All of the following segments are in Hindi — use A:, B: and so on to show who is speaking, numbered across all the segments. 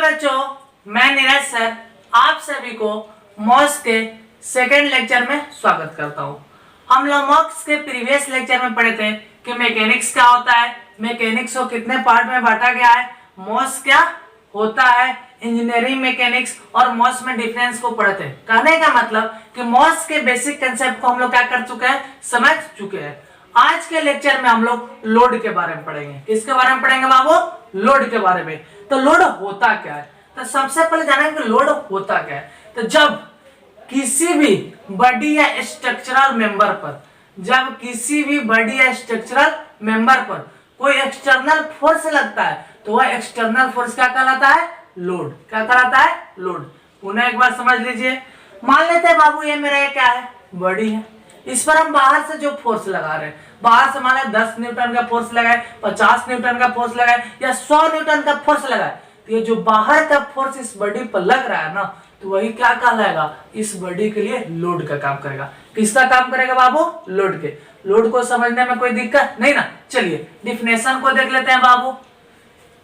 A: बच्चों, मैं नीरज सर आप सभी को मॉस के सेकेंड लेक्चर में स्वागत करता हूं। हम लोग मॉस के प्रीवियस लेक्चर में पढ़े थे कि मैकेनिक्स क्या होता है, मैकेनिक्स को कितने पार्ट में बांटा गया है, मॉस क्या होता है, इंजीनियरिंग मैकेनिक्स और मॉस में डिफरेंस को पढ़े थे। कहने का मतलब कि मॉस के बेसिक कंसेप्ट को हम लोग क्या कर चुके हैं, समझ चुके हैं। आज के लेक्चर में हम लोग लोड के बारे में पढ़ेंगे। किसके बारे में पढ़ेंगे बाबू? लोड के बारे में। तो लोड होता क्या है, तो सबसे पहले जानेंगे कि लोड होता क्या है। तो जब किसी भी बॉडी या स्ट्रक्चरल मेंबर पर कोई एक्सटर्नल फोर्स लगता है तो वह एक्सटर्नल फोर्स क्या कहलाता है? लोड। क्या कहलाता है? लोड। पुनः एक बार समझ लीजिए। मान लेते हैं बाबू ये मेरा क्या है, बॉडी है, इस पर हम बाहर से जो फोर्स लगा रहे हैं, बाहर से मान 10 न्यूटन का फोर्स लगाए, 50 न्यूटन का फोर्स लगाए या 100 न्यूटन का फोर्स लगाए, तो ये जो बाहर का फोर्स इस बॉडी पर लग रहा है ना, तो वही क्या कहलाएगा? इस बॉडी के लिए लोड का काम करेगा। किसका काम करेगा बाबू? लोड के। लोड को समझने में कोई दिक्कत नहीं ना। चलिए डिफिनेशन को देख लेते हैं बाबू।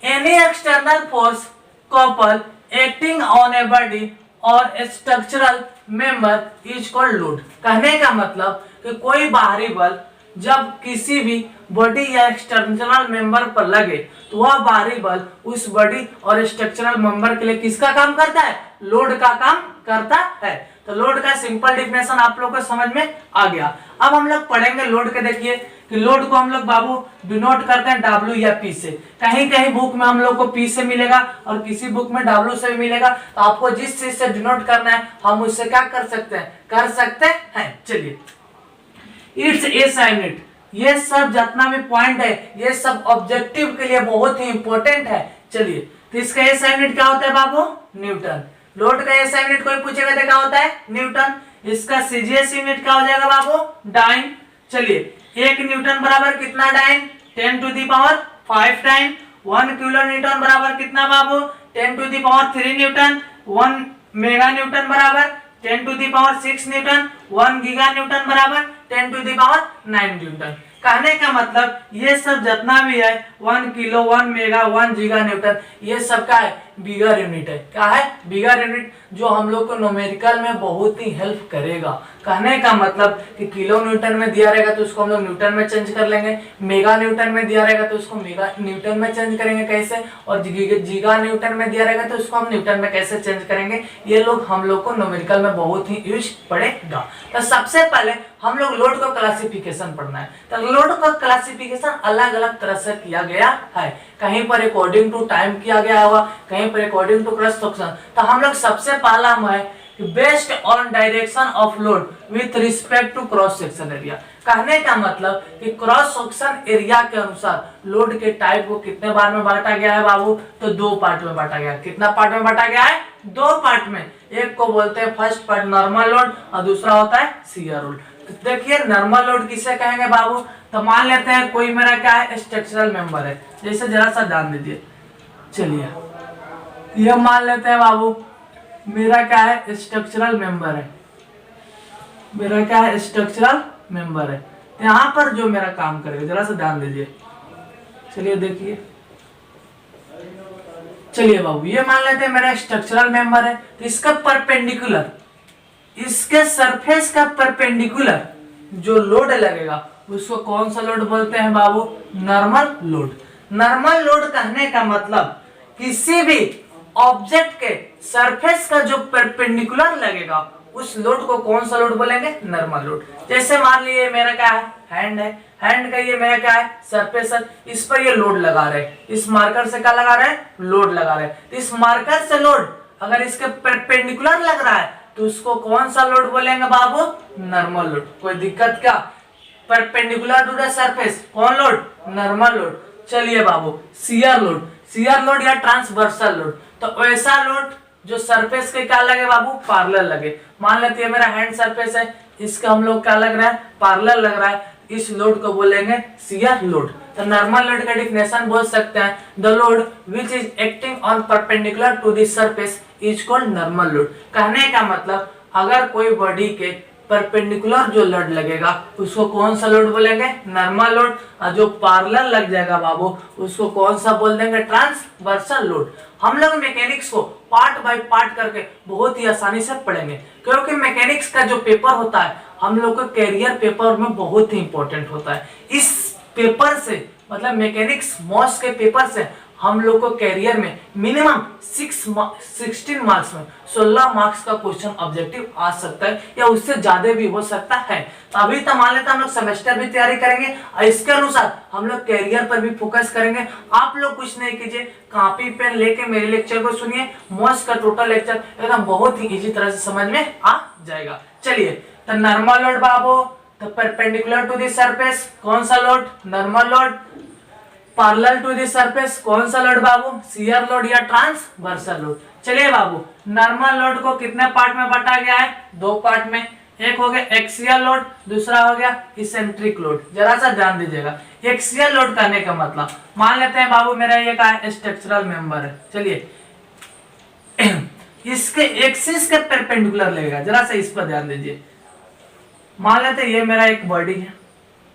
A: Any external force couple acting on a body or structural member is called load. कहने का मतलब कि कोई बाहरी बल जब किसी भी बॉडी या स्ट्रक्चरल मेंबर पर लगे तो वह बाहरी बल उस बॉडी और स्ट्रक्चरल मेंबर के लिए किसका काम करता है? लोड का काम करता है। तो लोड का सिंपल डिफिनेशन आप लोग को समझ में आ गया। अब हम लोग पढ़ेंगे लोड के। देखिए कि लोड को हम लोग बाबू डिनोट करते हैं W या P से। कहीं कहीं बुक में हम लोग को P से मिलेगा और किसी बुक में W से भी मिलेगा। तो आपको जिस चीज से डिनोट करना है हम उससे क्या कर सकते हैं? चलिए इट्स एस यूनिट। ये सब जितना भी पॉइंट है ये सब ऑब्जेक्टिव के लिए बहुत ही इंपॉर्टेंट है। चलिए तो इसका एस यूनिट क्या होता है बाबू? न्यूटन। लोड का एस यूनिट कोई पूछेगा तो क्या होता है? न्यूटन। इसका सीजीएस यूनिट क्या हो जाएगा बाबू? डाइन। चलिए 1 न्यूटन बराबर कितना dyne? 10 to the power 5 dyne. 1 kilo newton बराबर कितना बाबू? 10 to the power 3 newton. 1 mega newton बराबर 10 to the power 6 newton. 1 giga newton बराबर 10 टू दी पावर 9 न्यूटन। कहने का मतलब ये सब जितना भी है 1 किलो 1 मेगा 1 गीगा न्यूटन ये सब का है? बिगर यूनिट है। क्या है? बिगर यूनिट, जो हम लोग को न्यूमेरिकल में बहुत ही हेल्प करेगा। कहने का मतलब कि किलो न्यूटन में दिया रहेगा तो उसको हम लोग न्यूटन में चेंज कर लेंगे, मेगा न्यूटन में दिया रहेगा तो उसको मेगा न्यूटन में चेंज करेंगे कैसे, और गीगा न्यूटन में दिया रहेगा तो उसको हम न्यूटन में कैसे चेंज करेंगे, ये लोग हम लोग को न्यूमेरिकल में बहुत ही यूज पड़ेगा। तो सबसे पहले हम लोग लोड को क्लासिफिकेशन पढ़ना है। तो लोड का क्लासिफिकेशन अलग अलग तरह से किया गया है। कहीं पर अकॉर्डिंग टू टाइम किया गया होगा, कहीं पर अकॉर्डिंग टू क्रॉस सेक्शन। तो हम लोग सबसे पहला हम है based on direction of load with respect to cross section area. कहने का मतलब कि क्रॉस सेक्शन एरिया के अनुसार लोड के टाइप को कितने बार में बांटा गया है बाबू? तो 2 पार्ट में बांटा गया है। कितना पार्ट में बांटा गया है? 2 पार्ट में। एक को बोलते हैं फर्स्ट पार्ट नॉर्मल लोड और दूसरा होता है शियर लोड। देखिए नॉर्मल लोड किसे कहेंगे बाबू? तो मान लेते हैं कोई मेरा क्या है, स्ट्रक्चरल मेंबर है। जैसे जरा सा ध्यान दीजिए। चलिए ये मान लेते हैं बाबू मेरा क्या है, स्ट्रक्चरल मेंबर है। मेरा क्या है, स्ट्रक्चरल मेंबर है। तो यहाँ पर जो मेरा काम करेगा जरा सा ध्यान दीजिए। चलिए देखिए, चलिए बाबू ये मान लेते हैं मेरा स्ट्रक्चरल मेंबर है। तो इसका परपेंडिकुलर, इसके सरफेस का परपेंडिकुलर जो लोड लगेगा उसको कौन सा लोड बोलते हैं बाबू? Normal load. नॉर्मल लोड कहने का मतलब किसी भी ऑब्जेक्ट के सरफेस का जो परपेंडिकुलर लगेगा उस लोड को कौन सा लोड बोलेंगे? Normal load. जैसे मान लीजिए मेरा क्या है, हैंड है। हैंड का ये मेरा क्या है, सरफेस है। इस पर ये लोड लगा रहे हैं। इस मार्कर से क्या लगा रहे हैं? लोड लगा रहे हैं। इस मार्कर से लोड अगर इसके परपेंडिकुलर लग रहा है तो उसको कौन सा लोड बोलेंगे बाबू? Normal load. कोई दिक्कत क्या? परपेंडिकुलर टू द सरफेस कौन लोड? Normal load. चलिए बाबू शियर लोड। शियर लोड या ट्रांसवर्सल लोड, तो ऐसा लोड जो सरफेस के क्या लगे बाबू? पैरेलल लगे। मान लेते हैं मेरा हैंड सरफेस है, इसका हम लोग क्या लग रहा है? पैरेलल लग रहा है। इस लोड को बोलेंगे शियर लोड। तो नॉर्मल लोड का डिफिनेशन बोल सकते हैं, the load which is acting on perpendicular to the surface is called normal load. कहने का मतलब अगर कोई बॉडी के परपेंडिकुलर जो लोड लगेगा उसको कौन सा लोड बोलेंगे, नॉर्मल लोड। और जो पैरेलल लग जाएगा बाबू उसको कौन सा बोल देंगे, ट्रांसवर्सल लोड। हम लोग मैकेनिक्स को पार्ट बाय पार्ट करके बहुत ही आसानी से पढ़ेंगे, क्योंकि मैकेनिक्स का जो पेपर होता है हम लोग को कैरियर पेपर में बहुत ही इंपॉर्टेंट होता है। इस पेपर से मतलब मैकेनिक्स मॉस के पेपर से हम लोग को कैरियर में मिनिमम 16 मार्क्स में 16 मार्क्स का क्वेश्चन ऑब्जेक्टिव आ सकता है या उससे ज्यादा भी हो सकता है। तो अभी तो मान लेते हम लोग सेमेस्टर भी तैयारी करेंगे और इसके अनुसार हम लोग कैरियर पर भी फोकस करेंगे। आप लोग कुछ नहीं कीजिए, कॉपी पेन लेके मेरे लेक्चर को सुनिए। मॉस का टोटल लेक्चर एकदम बहुत ही इजी तरह से समझ में आ जाएगा। चलिए, तो नॉर्मल लोड बाबू, तो परपेंडिकुलर टू द सरफेस कौन सा load, normal load. Parallel to the surface कौन सा लोड बाबू, शियर लोड या ट्रांसवर्सल लोड। चलिए बाबू, नॉर्मल लोड को कितने पार्ट में बांटा गया है, 2 पार्ट में। एक हो गया एक्सियल लोड, दूसरा हो गया इसेंट्रिक लोड। जरा सा ध्यान दीजिएगा, एक्सियल लोड करने का मतलब मान लेते हैं बाबू मेरा ये का स्ट्रक्चरल मेंबर है। चलिए इसके एक्सिस के परपेंडिकुलर लगेगा, जरा सा इस पर ध्यान दीजिए। मान लेते ये मेरा एक बॉडी है,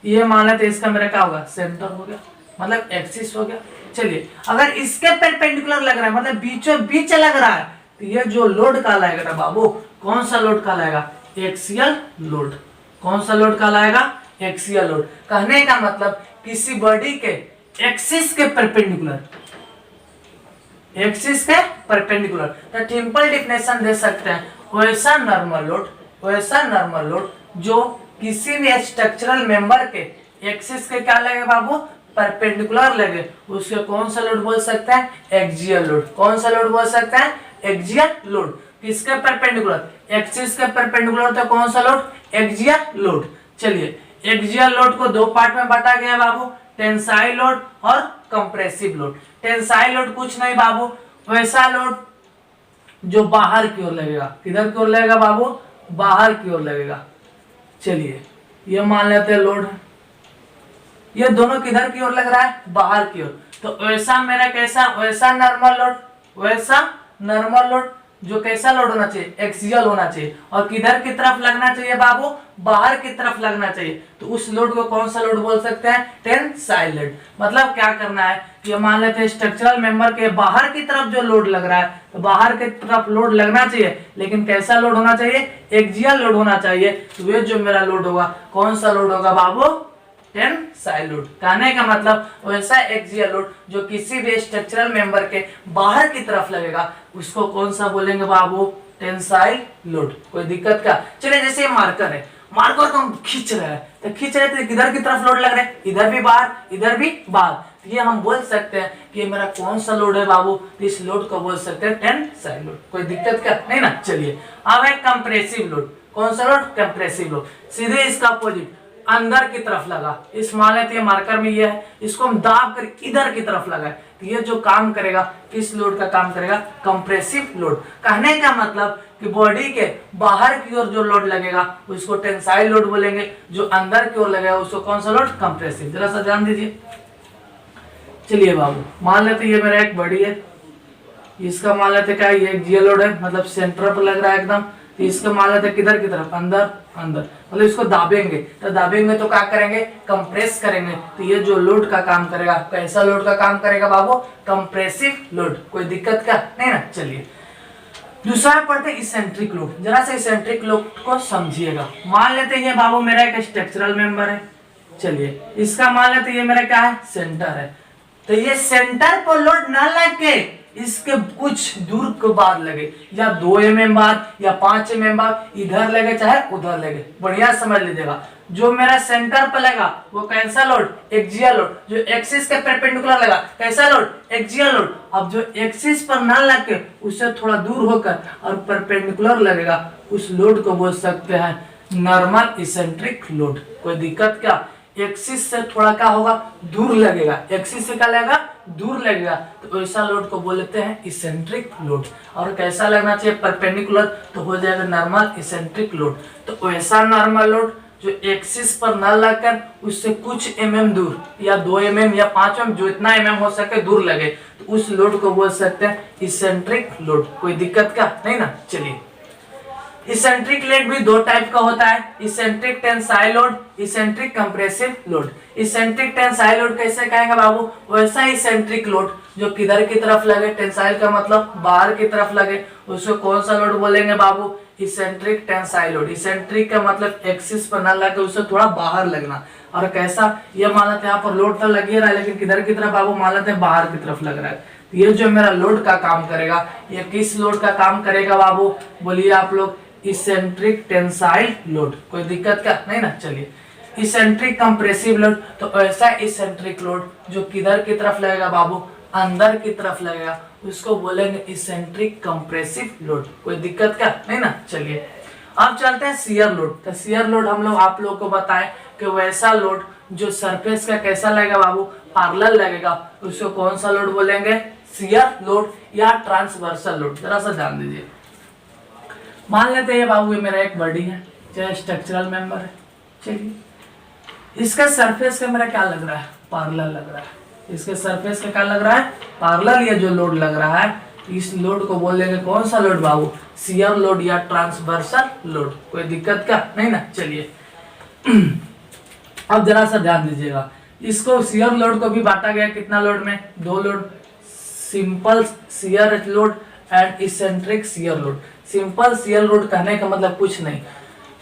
A: ये मान लेते इसका मेरा क्या होगा, सेंटर हो गया, मतलब एक्सिस हो गया। चलिए, अगर इसके परपेंडिकुलर लग रहा है मतलब बीचों बीच लग रहा है, तो ये जो लोड कहलाएगा ना बाबू, कौन सा लोड कहलाएगा, एक्सियल लोड। कौन सा लोड कहलाएगा, एक्सियल लोड। कहने का मतलब किसी बॉडी के एक्सिस के परपेंडिकुलर, एक्सिस के परपेंडिकुलर। तो सिंपल डिफिनेशन दे सकते हैं, वैसा नॉर्मल लोड, वैसा नॉर्मल लोड जो किसी भी स्ट्रक्चरल मेंबर के एक्सिस के क्या लगे बाबू, परपेंडिकुलर लगे, उसके कौन सा लोड बोल सकते हैं, एक्सियल लोड। कौन सा लोड बोल सकते हैं, एक्सियल लोड। किसके परपेंडिकुलर, एक्सिस के परपेंडिकुलर, तो कौन सा लोड, एक्सियल लोड। चलिए, एक्सियल लोड को 2 पार्ट में बांटा गया बाबू, टेंसाइल लोड और कंप्रेसिव लोड। टेंसाइल लोड कुछ नहीं बाबू, वैसा लोड जो बाहर की ओर लगेगा। किधर की ओर लगेगा बाबू, बाहर की ओर लगेगा। चलिए, ये मान लेते हैं लोड, ये दोनों किधर की ओर लग रहा है, बाहर की ओर। तो वैसा मेरा कैसा, वैसा नॉर्मल लोड, वैसा नॉर्मल लोड जो कैसा लोड होना चाहिए, एक्सियल होना चाहिए। और किधर की तरफ लगना चाहिए बाबू, बाहर की तरफ लगना चाहिए। तो उस लोड को कौन सा लोड बोल सकते हैं, टेंसाइल लोड। मतलब क्या करना है, ये मान लेते हैं स्ट्रक्चरल मेंबर के बाहर की तरफ जो लोड लग रहा है, तो बाहर की तरफ लोड लगना चाहिए, लेकिन कैसा लोड होना चाहिए, एक्सियल लोड होना चाहिए। तो ये जो मेरा लोड होगा, कौन सा लोड होगा बाबू, टेंसाइल लोड। कहने का मतलब वैसा एक्सियल लोड जो किसी भी स्ट्रक्चरल मेंबर के बाहर की तरफ लगेगा, उसको कौन सा बोलेंगे बाबू, टेंसाइल लोड। कोई दिक्कत का। चलिए, जैसे मार्कर है, मार्कर को हम खींच रहे हैं, तो खींच रहे थे किधर की तरफ लोड लग रहा है, इधर भी बाहर, इधर भी बाहर। तो ये हम बोल सकते हैं कि ये मेरा कौन सा लोड है बाबू, इस लोड को बोल सकते हैं टेंसाइल लोड। कोई दिक्कत का नहीं ना। चलिए, अब है कंप्रेसिव लोड। कौन सा लोड, कंप्रेसिव लोड। सीधे इसका अपोजिट, अंदर की तरफ लगा। इस मान लेते हैं मार्कर में ये है, इसको हम दाब कर इधर की तरफ लगाए, तो ये जो काम करेगा, किस लोड का काम करेगा, कंप्रेसिव लोड। कहने का मतलब कि बॉडी के बाहर की ओर जो लोड लगेगा उसको टेंसाइल लोड बोलेंगे, जो अंदर की ओर लगेगा उसको कौन सा लोड, कंप्रेसिव। जरा सा ध्यान दीजिए। चलिए बाबू, मान लेते ये मेरा एक बॉडी है, इसका मान लेते क्या, ये एक्सियल लोड है, मतलब सेंटर पर लग रहा है एकदम। तो इसका मान लेते किधर की तरफ, अंदर, अंदर, मतलब इसको दाबेंगे, तो दाबेंगे तो क्या करेंगे, कंप्रेस करेंगे। तो ये जो लोड का काम करेगा, कैसा लोड का काम करेगा बाबू, कंप्रेसिव लोड। कोई दिक्कत का नहीं ना। चलिए, दूसरा पढ़ते इसेंट्रिक लोड। जरा सा इसेंट्रिक लोड को समझिएगा। मान लेते हैं बाबू मेरा एक स्ट्रक्चरल मेंबर है। चलिए, इसका मान लेते ये मेरा क्या है, सेंटर है। तो ये सेंटर पर लोड न लगे, इसके कुछ दूर के बाद लगे, या 2 mm बाद या 5 mm बाद, इधर लगे चाहे उधर लगे। बढ़िया समझ लीजिएगा, जो मेरा सेंटर पर लगा वो कैसा लोड, एक्सियल लोड। जो एक्सिस के परपेंडिकुलर लगा, कैसा लोड, एक्सियल लोड। अब जो एक्सिस पर ना लगे उससे थोड़ा दूर होकर और परपेंडिकुलर लगेगा, उस लोड को बोल सकते हैं नॉर्मल इसेंट्रिक लोड। कोई दिक्कत क्या, एक्सिस से थोड़ा क्या होगा, दूर लगेगा, एक्सिस से क्या लगेगा, दूर लगेगा, तो ऐसा लोड को बोलते हैं इसेंट्रिक लोड। और कैसा लगना चाहिए, परपेंडिकुलर, तो हो जाएगा नॉर्मल इसेंट्रिक लोड। तो ऐसा नॉर्मल लोड जो एक्सिस पर न लगकर उससे कुछ mm दूर, या 2 mm या 5 mm, जो इतना mm हो सके दूर लगे, तो उस लोड को बोल सकते हैं इसेंट्रिक लोड। कोई दिक्कत का नहीं ना। चलिए, इसेंट्रिक लेग भी दो टाइप का होता है, eccentric tensile load, eccentric compressive load. Eccentric tensile load कैसे कहेंगे बाबू, वैसा इसेंट्रिक लोड जो किधर की तरफ लगे, टेंसाइल का मतलब बाहर की तरफ लगे, उसको कौन सा लोड बोलेंगे बाबू, इसेंट्रिक टेंसाइल लोड। इसेंट्रिक का मतलब एक्सिस पर न लगे, उससे थोड़ा बाहर लगना। और कैसा, ये मान लेते हैं यहाँ पर लोड तो लग ही रहा है, लेकिन किधर की तरफ बाबू, मान लेते हैं बाहर की तरफ लग रहा है। ये जो मेरा लोड का काम करेगा, ये किस लोड का काम करेगा बाबू, बोलिए आप लोग, इसेंट्रिक टेंसाइल लोड। कोई दिक्कत क्या नहीं ना। चलिए, इसेंट्रिक कंप्रेसिव लोड, तो ऐसा इसेंट्रिक लोड जो किधर की तरफ लगेगा बाबू, अंदर की तरफ लगेगा, उसको बोलेंगे इसेंट्रिक कंप्रेसिव लोड। कोई दिक्कत क्या नहीं ना। चलिए, अब चलते हैं शियर लोड। तो शियर लोड हम लोग आप लोग को बताएं कि वैसा लोड जो सरफेस का कैसा लगेगा बाबू, पैरेलल लगेगा, उसको कौन सा लोड बोलेंगे, शियर लोड या ट्रांसवर्सल लोड। जरा सा ध्यान दीजिए, मान लेते हैं बाबू ये मेरा एक बॉडी है, चाहे स्ट्रक्चरल मेंबर है। चलिए, इसका सरफेस का मेरा क्या लग रहा है, पैरेलल लग रहा है। इसके सरफेस का क्या लग रहा है, पैरेलल। ये जो लोड लग रहा है, इस लोड को बोलेंगे कौन सा लोड बाबू, शियर लोड या ट्रांसवर्सल लोड। कोई दिक्कत क्या नहीं ना। चलिए, अब जरा सा ध्यान दीजिएगा, इसको शियर लोड को भी बांटा गया कितना लोड में, दो load, simple shear load and eccentric shear load. Simple shear load कहने का मतलब कुछ नहीं,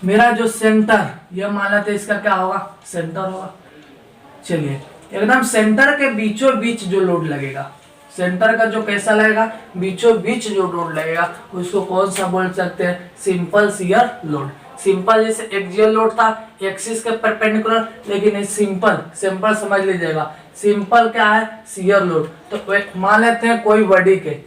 A: मेरा जो सेंटर, यह मान लेते हैं इसका क्या होगा, सेंटर होगा। चलिए, एकदम सेंटर के बीचों बीच जो लोड लगेगा, सेंटर का जो कैसा लगेगा, बीचों बीच जो लोड लगेगा, उसको कौन सा बोल सकते हैं, सिंपल शियर लोड। सिंपल जैसे एक्सियल लोड था एक्सिस के परपेंडिकुलर, लेकिन ये सिंपल समझ लीजिएगा, सिंपल क्या है, शियर लोड। तो मान लेते हैं कोई बॉडी के,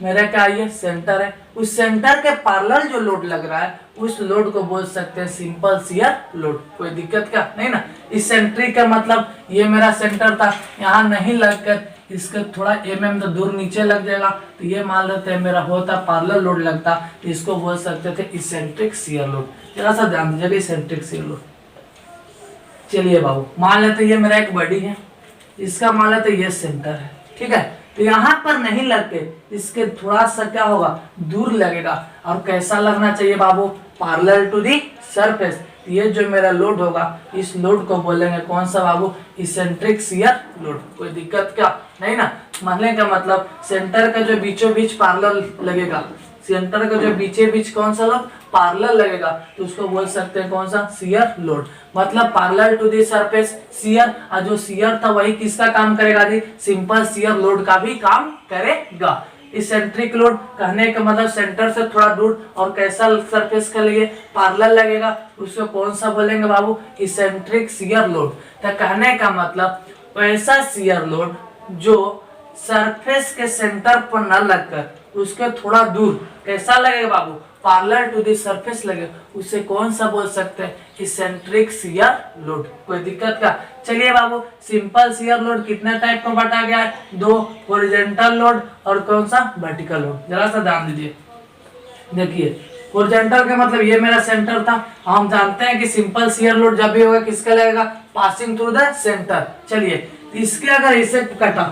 A: मेरा क्या ये सेंटर है, उस सेंटर के पैरेलल जो लोड लग रहा है, उस लोड को बोल सकते हैं सिंपल शियर लोड। कोई दिक्कत क्या नहीं ना। इसेंट्रिक का मतलब ये मेरा सेंटर था, यहाँ नहीं लगकर इसका थोड़ा तो दूर नीचे लग जाएगा, तो ये मान लेते हैं मेरा होता पैरेलल लोड लगता, इसको बोल सकते थे इसेंट्रिक शियर लोड। जरा सा ध्यान दीजिएगा, इसेंट्रिक शियर लोड। चलिए बाबू, मान लेते ये मेरा एक बॉडी है, इसका मान लेते ये सेंटर है, ठीक है। तो यहाँ पर नहीं लगते, इसके थोड़ा सा क्या होगा, दूर लगेगा। और कैसा लगना चाहिए बाबू, पैरेलल टू दी सरफेस। ये जो मेरा लोड होगा, इस लोड को बोलेंगे कौन सा बाबू, इसेंट्रिक शियर लोड। कोई दिक्कत क्या नहीं ना। मानने का मतलब सेंटर का जो बीचों बीच पैरेलल लगेगा, सेंटर का जो बीचे बीच कौन सा लोड, पैरेलल लगेगा, तो उसको बोल सकते हैं कौन सा, शियर लोड। मतलब parallel to the surface shear, और जो शियर था वही किसका काम करेगा जी, सिंपल शियर लोड का भी काम करेगा। इसेंट्रिक लोड कहने का मतलब सेंटर से थोड़ा दूर और कैसा सरफेस के लिए पैरेलल लगेगा, उसको कौन सा बोलेंगे बाबू, इसेंट्रिक शियर लोड। तो कहने का मतलब वैसा शियर लोड जो सरफेस के सेंटर पर न लगकर उसके थोड़ा दूर कैसा लगेगा बाबू, पैरेलल टू द सरफेस लगे, उसे कौन सा बोल सकते हैं, इसेंट्रिक शियर लोड। कोई दिक्कत का। चलिए बाबू, सिंपल शियर लोड कितने टाइप में बांटा गया है, दो, हॉरिजॉन्टल लोड और कौन सा, वर्टिकल लोड। जरा सा ध्यान दीजिए, देखिए हॉरिजॉन्टल का मतलब ये मेरा सेंटर था, हम जानते हैं कि सिंपल शियर लोड जब भी होगा किसका लगेगा, पासिंग थ्रू द सेंटर। चलिए, इसके अगर इसे कटा,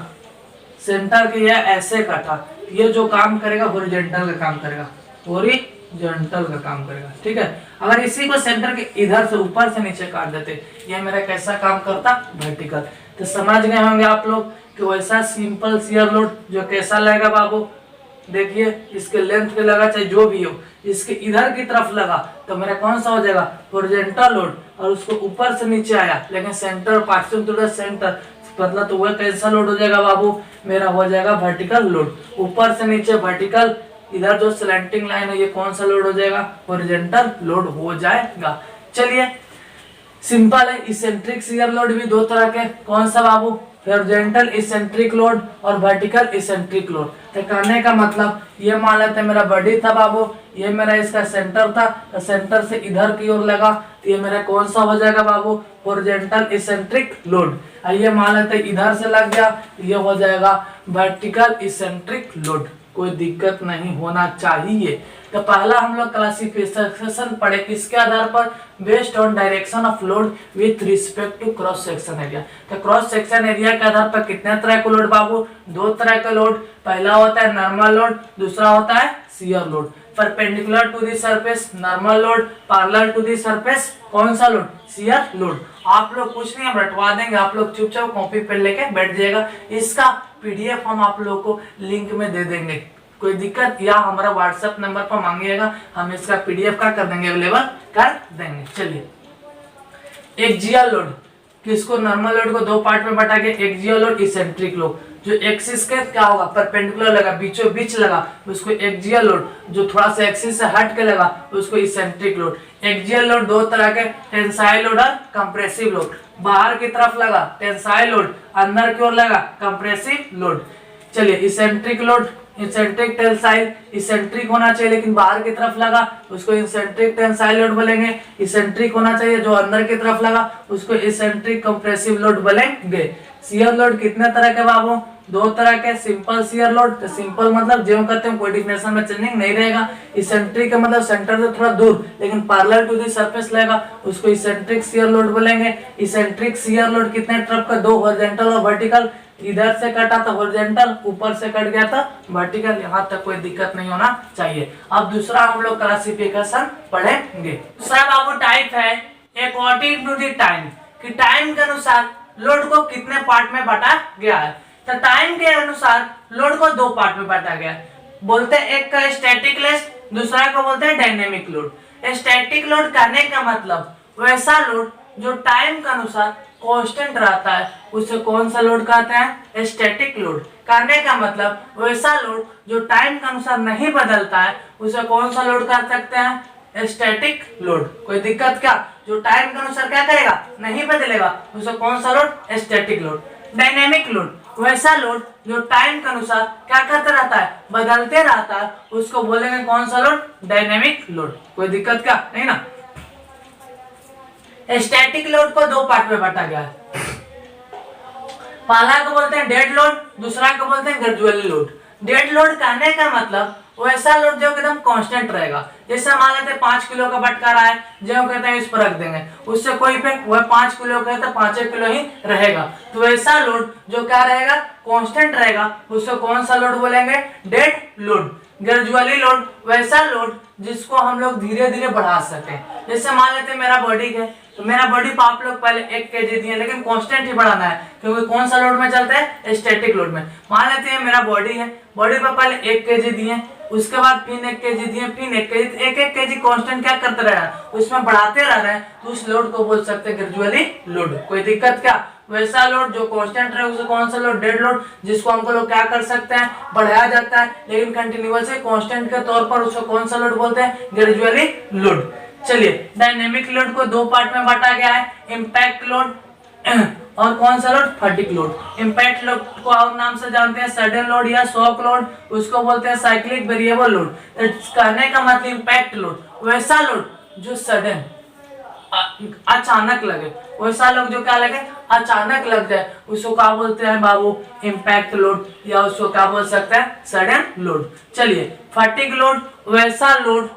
A: सेंटर के या ऐसे कटा, ये जो काम करेगा हॉरिजॉन्टल का काम करेगा, हॉरिजॉन्टल का काम करेगा, ठीक है। अगर इसी को सेंटर के इधर से ऊपर से नीचे काट देते, ये मेरा कैसा काम करता, वर्टिकल। तो समझ गए होंगे आप लोग कि वैसा सिंपल शियर लोड जो कैसा लगेगा बाबू, देखिए इसके लेंथ पे लगा चाहे जो भी हो, इसके इधर की तरफ लगा तो मेरा कौन सा हो जाएगा, हॉरिजॉन्टल लोड। और उसको ऊपर से नीचे आया लेकिन centre passing through the centre, मतलब तो वह कैसा लोड हो जाएगा बाबू, मेरा हो जाएगा वर्टिकल लोड। ऊपर से नीचे वर्टिकल, इधर जो स्लैंटिंग लाइन है ये कौन सा लोड हो जाएगा, हॉरिजॉन्टल लोड हो जाएगा। चलिए, सिंपल है। इसेंट्रिक शियर लोड भी दो तरह के, कौन सा बाबू, हॉरिजॉन्टल इसेंट्रिक लोड और वर्टिकल इसेंट्रिक लोड। तो कहने का मतलब ये मान लेते हैं मेरा बॉडी था बाबू, ये मेरा इसका सेंटर था, तो सेंटर से इधर की ओर लगा तो ये मेरा कौन सा हो जाएगा बाबू, हॉरिजॉन्टल इसेंट्रिक लोड। ये मान लेते इधर से लग गया, ये हो जाएगा वर्टिकल इसेंट्रिक लोड। कोई दिक्कत नहीं होना चाहिए। तो पहला हम लोग क्लासिफिकेशन पढ़े किसके आधार पर, based on direction of load with respect to cross section area. तो क्रॉस सेक्शन एरिया के आधार पर कितने तरह का लोड बाबू, दो तरह का लोड। पहला होता है नॉर्मल लोड, दूसरा होता है shear load. Perpendicular to the surface normal load, parallel to the surface कौन सा लोड, शियर लोड। आप लोग कुछ नहीं हम रटवा देंगे, आप लोग चुपचाप कॉपी पेन लेके बैठ जाएगा। इसका पीडीएफ हम आप लोगों को लिंक में दे देंगे, कोई दिक्कत या हमारा व्हाट्सएप नंबर पर मांगिएगा, हम इसका पीडीएफ का कर देंगे, अवेलेबल कर देंगे। चलिए, एक्सियल लोड, किसको नॉर्मल लोड को दो पार्ट में बांटा गया, एक्सियल लोड, इसेंट्रिक लोड। जो एक्सिस के क्या होगा, परपेंडिकुलर लगा, बीचों बीच लगा, उसको एक्सियल लोड। जो थोड़ा सा एक्सिस से हट के लगा उसको इसेंट्रिक लोड। एक्सियल लोड दो तरह के, टेंसाइल लोड और कंप्रेसिव लोड। बाहर की तरफ लगा टेंसाइल लोड, अंदर की ओर लगा कंप्रेसिव लोड। चलिए, eccentric load, eccentric tensile, eccentric होना चाहिए लेकिन बाहर की तरफ लगा उसको इसेंट्रिक टेंसाइल लोड बोलेंगे। इसेंट्रिक होना चाहिए जो अंदर की तरफ लगा उसको इसेंट्रिक कंप्रेसिव लोड बोलेंगे। शियर लोड कितने तरह के बाबू, दो तरह के, सिंपल शियर लोड, तो सिंपल मतलब जो कहते हैं कोई डिफिनेशन में चेंजिंग नहीं रहेगा। इसेंट्रिक का मतलब सेंटर से थोड़ा दूर लेकिन पैरेलल टू द सरफेस लगेगा, उसको इसेंट्रिक शियर लोड बोलेंगे। इसेंट्रिक शियर लोड कितने तरफ का, दो, हॉरिजॉन्टल और वर्टिकल। इधर से कटा था हॉरिजॉन्टल, ऊपर से कट गया था वर्टिकल, यहाँ तक कोई दिक्कत नहीं होना चाहिए। अब दूसरा हम लोग क्लासिफिकेशन पढ़ेंगे। दूसरा बाबू टाइप है अकॉर्डिंग टू द टाइम, कि टाइम के अनुसार लोड को कितने पार्ट में बांटा गया है। तो टाइम के अनुसार लोड को दो पार्ट में बांटा गया है, बोलते हैं एक का स्टैटिक लोड, दूसरा को बोलते हैं डायनेमिक लोड। स्टैटिक लोड कहने का मतलब वैसा लोड जो टाइम के अनुसार कांस्टेंट रहता है, उसे कौन सा लोड कहते हैं, स्टैटिक लोड। कहने का मतलब वैसा लोड जो टाइम के अनुसार नहीं बदलता है, उसे कौन सा लोड कह सकते हैं, स्टैटिक लोड। कोई दिक्कत क्या, जो टाइम के अनुसार क्या करेगा, नहीं बदलेगा, उसे कौन सा load, static load. Dynamic load, वैसा लोड जो टाइम के अनुसार क्या करता रहता है, बदलते रहता है, उसको बोलेंगे कौन सा लोड, डायनेमिक लोड। कोई दिक्कत क्या नहीं ना। स्टैटिक लोड को दो पार्ट में बांटा गया है, पहला को बोलते हैं डेड लोड, दूसरा को बोलते हैं ग्रेजुअली लोड। डेड लोड कहने का मतलब वैसा लोड जो एकदम कांस्टेंट रहेगा, जैसे मान लेते हैं 5 किलो का बटका रहा है, जो कहते हैं इस पर रख देंगे, उससे कोई इफेक्ट, वह 5 किलो का है तो 5 किलो ही रहेगा। तो वैसा लोड जो क्या रहेगा, कांस्टेंट रहेगा, उसको कौन सा लोड बोलेंगे, डेड लोड। ग्रेजुअली लोड, वैसा लोड जिसको हम लोग धीरे धीरे बढ़ा सके। जैसे मान लेते हैं मेरा बॉडी है, तो मेरा बॉडी पर आप लोग पहले 1 kg दिए लेकिन कांस्टेंट ही बढ़ाना है, क्योंकि कौन सा लोड में चलता है, स्टैटिक लोड में। मान लेते हैं मेरा बॉडी है, बॉडी पर पहले 1 kg दिए, उसके बाद फिर 1 kg दिए, फिर 1 kg, एक kg कांस्टेंट क्या करते रह रहा है, उसमें बढ़ाते रह रहे हैं, तो उस लोड को बोल सकते हैं ग्रेजुअली लोड। कोई दिक्कत क्या, वैसा लोड जो कांस्टेंट रहे उसे कौन सा लोड, डेड लोड, जिसको हमको लोग क्या कर सकते हैं, बढ़ाया जाता है लेकिन कंटिन्यूअसली कांस्टेंट के तौर पर, उसको कौन सा लोड बोलते हैं, ग्रेजुअली लोड। चलिए, डायनेमिक लोड को दो पार्ट में बांटा गया है, इम्पैक्ट लोड और कौन सा load, fatigue load. Impact load को और नाम से जानते हैं सडन लोड या शॉक लोड, उसको बोलते हैं साइक्लिक वेरिएबल लोड। कहने का मतलब इम्पैक्ट लोड, वैसा लोड जो सडन अचानक लगे, वैसा लोग जो क्या लगे, अचानक लग जाए, उसको क्या बोलते हैं बाबू, इम्पैक्ट लोड, या उसको क्या बोल सकते हैं, सडन लोड। चलिए, फटीग लोड, वैसा लोड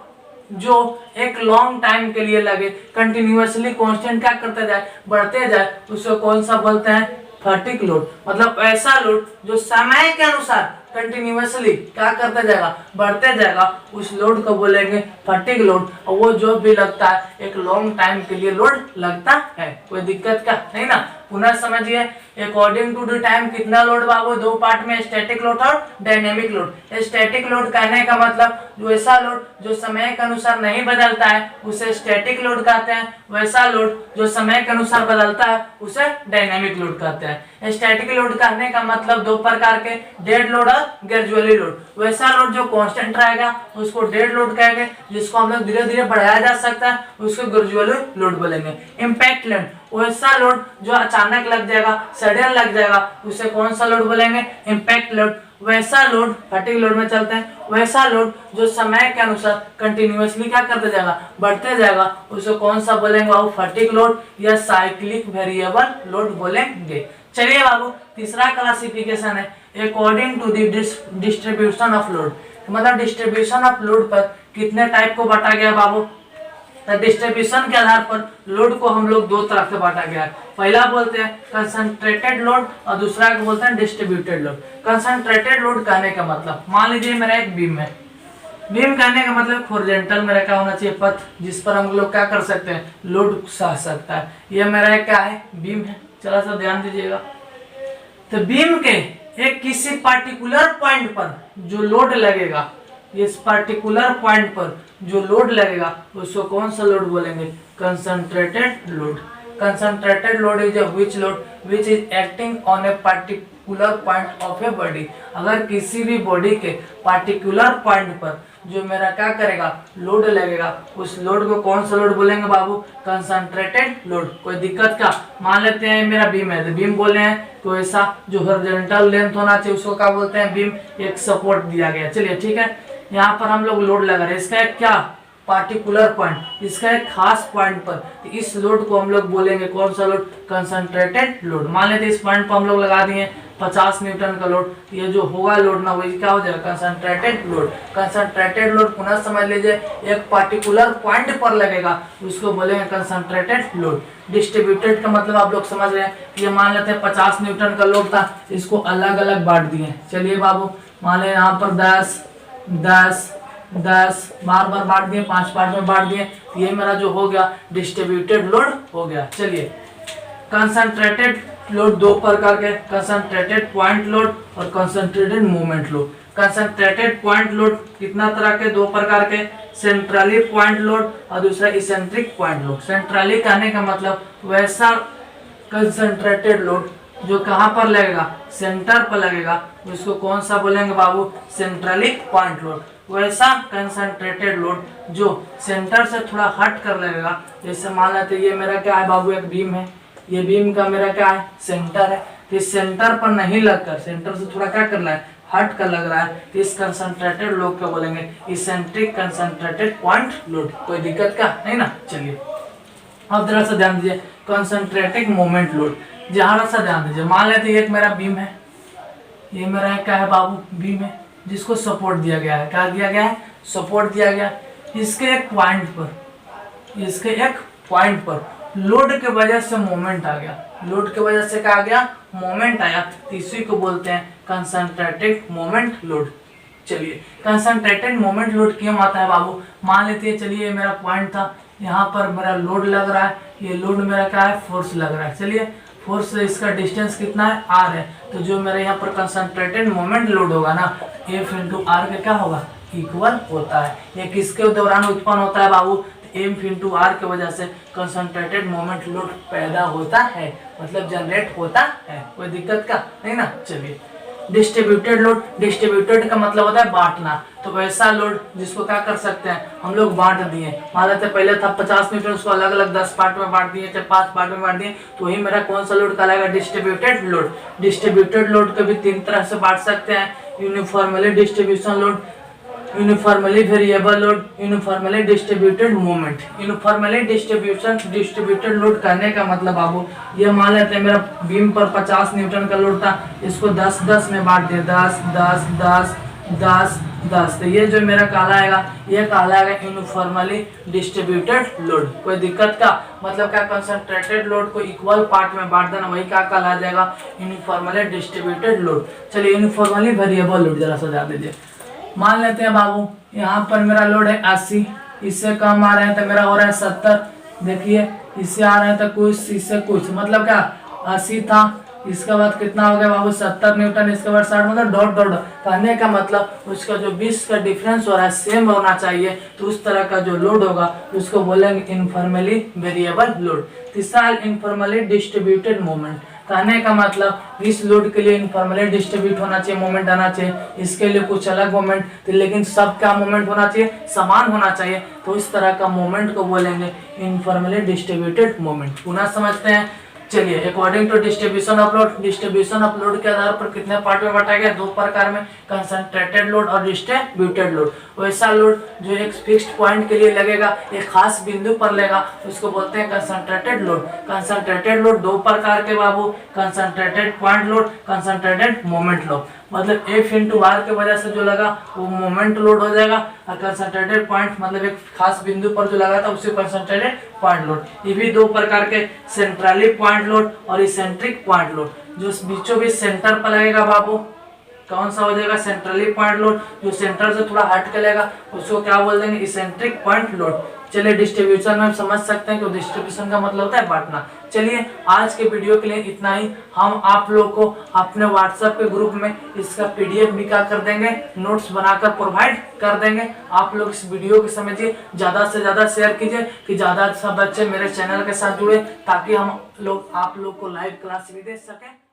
A: जो एक लॉन्ग टाइम के लिए लगे, कंटिन्यूअसली कांस्टेंट क्या करते जाए, बढ़ते जाए, उसको कौन सा बोलते हैं, फटीग लोड। मतलब ऐसा लोड जो समय के अनुसार कंटिन्यूअसली क्या करते जाएगा, बढ़ते जाएगा, उस लोड को बोलेंगे फटीग लोड। और वो जो भी लगता है एक लॉन्ग टाइम के लिए लोड लगता है। कोई दिक्कत क्या नहीं ना। पुनः समझिए, अकॉर्डिंग टू द टाइम कितना लोड बाबू, दो पार्ट में, स्टैटिक लोड और डायनेमिक लोड। स्टैटिक लोड कहने का मतलब वैसा लोड जो समय के अनुसार नहीं बदलता है, उसे स्टैटिक लोड कहते हैं। वैसा लोड जो समय के अनुसार बदलता है, उसे डायनेमिक लोड कहते हैं। स्टैटिक लोड कहने का मतलब दो प्रकार के, डेड लोड और ग्रेजुअली लोड। वैसा लोड जो कांस्टेंट रहेगा उसको डेड लोड कहेंगे, जिसको हम लोग धीरे धीरे बढ़ाया जा सकता है, उसको ग्रेजुअली लोड बोलेंगे। इम्पैक्ट लोड, वैसा लोड जो अचानक लग जाएगा, सडन लग जाएगा, उसे कौन सा लोड बोलेंगे, इम्पैक्ट लोड। वैसा लोड फटीग लोड में चलते हैं। वैसा लोड जो समय के अनुसार कंटिन्यूअसली क्या करते जाएगा, बढ़ते जाएगा, उसे कौन सा बोलेंगे बाबू, फटीग लोड या साइक्लिक वेरिएबल लोड बोलेंगे। चलिए बाबू, तीसरा क्लासिफिकेशन है according to the distribution of load. मतलब डिस्ट्रीब्यूशन ऑफ लोड पर कितने टाइप को बांटा गया बाबू। डिस्ट्रीब्यूशन के आधार पर लोड को हम लोग दो तरह से बांटा गया है। पहला बोलते हैं कंसंट्रेटेड लोड और दूसरा को बोलते हैं डिस्ट्रीब्यूटेड लोड। कंसंट्रेटेड लोड कहने का मतलब, मान लीजिए मेरा एक बीम है, बीम कहने का मतलब हॉरिजॉन्टल मेरा क्या होना चाहिए, पथ जिस पर हम लोग क्या कर सकते हैं, लोड सह सकता है। ये मेरा क्या है, बीम है। चलो सर ध्यान दीजिएगा, तो बीम के एक किसी पार्टिकुलर पॉइंट पर जो लोड लगेगा, इस पार्टिकुलर पॉइंट पर जो लोड लगेगा उसको कौन सा लोड बोलेंगे, concentrated load. Concentrated load is which load which is acting on a particular point of a body. अगर किसी भी बॉडी के पार्टिकुलर पॉइंट पर जो मेरा क्या करेगा, लोड लगेगा, उस लोड को कौन सा लोड बोलेंगे बाबू, कंसंट्रेटेड लोड। कोई दिक्कत का, मान लेते हैं मेरा बीम है, तो बीम बोले हैं तो ऐसा जो हॉरिजॉन्टल लेंथ होना चाहिए उसको क्या बोलते हैं, बीम। एक सपोर्ट दिया गया, चलिए ठीक है। यहाँ पर हम लोग लोड लगा रहे हैं, इसका एक क्या पार्टिकुलर पॉइंट, इसका एक खास पॉइंट पर, तो इस लोड को हम लोग बोलेंगे कौन सा लोड, कंसंट्रेटेड लोड। मान लेते इस पॉइंट पर हम लोग लगा दिए 50 न्यूटन का लोड, ये जो होगा लोड ना वही क्या हो जाएगा, कंसंट्रेटेड लोड। कंसंट्रेटेड लोड पुनः समझ लीजिए एक पार्टिकुलर पॉइंट पर लगेगा, उसको बोलेंगे कंसंट्रेटेड लोड। डिस्ट्रीब्यूटेड का मतलब आप लोग समझ रहे हैं, ये मान लेते हैं 50 न्यूटन का लोड था, इसको अलग अलग बांट दिए। चलिए बाबू मान लें यहाँ पर 10 10 10 बार बार बांट दिए, 5 पार्ट में बांट दिए, ये मेरा जो हो गया डिस्ट्रीब्यूटेड लोड हो गया। चलिए कंसंट्रेटेड लोड दो प्रकार के, कंसंट्रेटेड पॉइंट लोड और concentrated moment load. Concentrated point load कितना तरह के, दो प्रकार के, सेंट्रली पॉइंट लोड और दूसरा इसेंट्रिक पॉइंट लोड। सेंट्रली कहने का मतलब वैसा कंसंट्रेटेड लोड जो कहाँ पर लगेगा, सेंटर पर लगेगा, उसको कौन सा बोलेंगे बाबू, सेंट्रली पॉइंट लोड। वैसा कंसंट्रेटेड लोड जो सेंटर से थोड़ा हट कर लगेगा, जैसे मान लेते ये मेरा क्या है बाबू, एक बीम है, ये बीम का मेरा क्या है, सेंटर है, तो इस सेंटर पर नहीं लगकर सेंटर से थोड़ा क्या करना है, हट कर लग रहा है, तो इस कंसंट्रेटेड लोड को बोलेंगे इसेंट्रिक कंसंट्रेटेड पॉइंट लोड। कोई दिक्कत का नहीं ना। चलिए अब जरा सा ध्यान दीजिए, कंसंट्रेटेड मोमेंट लोड, जरा सा ध्यान दीजिए। मान लेते एक मेरा बीम है, ये मेरा क्या है बाबू, बीम है, जिसको सपोर्ट दिया गया है, क्या दिया गया है, सपोर्ट दिया गया। इसके एक पॉइंट पर, इसके एक पॉइंट पर लोड के वजह से मोमेंट आ गया, लोड के वजह से क्या आ गया, मोमेंट आया, तो इसी को बोलते हैं कंसंट्रेटेड मोमेंट लोड। चलिए कंसंट्रेटेड मोमेंट लोड क्यों आता है बाबू, मान लेते हैं, चलिए मेरा पॉइंट था, यहाँ पर मेरा लोड लग रहा है, ये लोड मेरा क्या है, फोर्स लग रहा है। चलिए फोर्स से इसका डिस्टेंस कितना है, आर है, तो जो मेरे यहाँ पर कंसंट्रेटेड मोमेंट लोड होगा ना, एफ इंटू आर का क्या होगा, इक्वल होता है। ये किसके दौरान उत्पन्न होता है बाबू, एम इंटू आर की वजह से कंसंट्रेटेड मोमेंट लोड पैदा होता है, मतलब जनरेट होता है। कोई दिक्कत का नहीं ना। चलिए डिस्ट्रीब्यूटेड लोड, डिस्ट्रीब्यूटेड का मतलब होता है बांटना, तो वैसा लोड जिसको क्या कर सकते हैं हम लोग बांट दिए। मान लेते पहले था 50 मीटर, उसको अलग अलग 10 पार्ट में बांट दिए, चाहे 5 पार्ट में बांट दिए, तो वही मेरा कौन सा लोड कहलाएगा, डिस्ट्रीब्यूटेड लोड। डिस्ट्रीब्यूटेड लोड को भी 3 तरह से बांट सकते हैं, uniformly distribution load, uniformly variable load, uniformly distributed moment. Uniformly distributed load कहने का मतलब बाबू, ये मान लेते हैं मेरा बीम पर 50 न्यूटन का लोड था, इसको 10-10 में बांट दिया, 10-10-10-10-10, तो ये जो मेरा कहलाएगा, ये कहलाएगा यूनिफॉर्मली डिस्ट्रीब्यूटेड लोड। कोई दिक्कत का मतलब क्या, कंसंट्रेटेड लोड को इक्वल पार्ट में बांट देना, वही क्या कहला जाएगा, यूनिफॉर्मली डिस्ट्रीब्यूटेड लोड। चलिए यूनिफॉर्मली वेरिएबल लोड जरा सा ध्यान दीजिए। मान लेते हैं बाबू यहाँ पर मेरा लोड है 80, इससे कम आ रहे हैं तो मेरा हो रहा है 70, देखिए इससे आ रहे हैं तो कुछ, इससे कुछ, मतलब क्या 80 था, इसके बाद कितना हो गया बाबू 70 न्यूटन, इसके बाद 60, मतलब डॉट डॉट। कहने का मतलब उसका जो 20 का डिफरेंस हो रहा है सेम होना चाहिए, तो उस तरह का जो लोड होगा उसको बोलेंगे इनफॉर्मली वेरिएबल लोड। तीसरा इनफॉर्मली डिस्ट्रीब्यूटेड मोमेंट, कहने का मतलब इस लोड के लिए इनफॉर्मली डिस्ट्रीब्यूट होना चाहिए, मोमेंट आना चाहिए, इसके लिए कुछ अलग मोमेंट, लेकिन सब क्या मोमेंट होना चाहिए, समान होना चाहिए, तो इस तरह का मोमेंट को बोलेंगे इनफॉर्मली डिस्ट्रीब्यूटेड मोमेंट। पुनः समझते हैं। चलिए according to distribution of load, distribution of load के आधार पर कितने पार्ट में बांटा गया, 2 प्रकार में, कंसंट्रेटेड लोड और डिस्ट्रीब्यूटेड लोड। वैसा लोड जो एक फिक्स्ड पॉइंट के लिए लगेगा, एक खास बिंदु पर लगेगा, उसको बोलते हैं कंसंट्रेटेड लोड। कंसंट्रेटेड लोड 2 प्रकार के बाबू, concentrated point load, concentrated moment load. मतलब एफ इंटू आर की वजह से जो लगा वो मोमेंट लोड हो जाएगा, और कंसंट्रेटेड पॉइंट मतलब एक खास बिंदु पर जो लगा था उसे कंसंट्रेटेड पॉइंट लोड। ये भी 2 प्रकार के, सेंट्रली पॉइंट लोड और इसेंट्रिक पॉइंट लोड। जो बीचों बीच सेंटर पर लगेगा बाबू, कौन सा हो जाएगा सेंट्रली पॉइंट लोड, जो सेंटर से थोड़ा हट के लेगा उसको क्या बोल देंगे इसेंट्रिक पॉइंट लोड। चलिए डिस्ट्रीब्यूशन में हम समझ सकते हैं कि डिस्ट्रीब्यूशन का मतलब होता है बांटना। चलिए आज के वीडियो के लिए इतना ही। हम आप लोग को अपने व्हाट्सएप के ग्रुप में इसका पीडीएफ भी क्या कर देंगे, नोट्स बनाकर प्रोवाइड कर देंगे। आप लोग इस वीडियो को समझिए, ज्यादा से ज्यादा शेयर कीजिए कि ज्यादा सब बच्चे मेरे चैनल के साथ जुड़े, ताकि हम लोग आप लोग को लाइव क्लास भी दे सकें।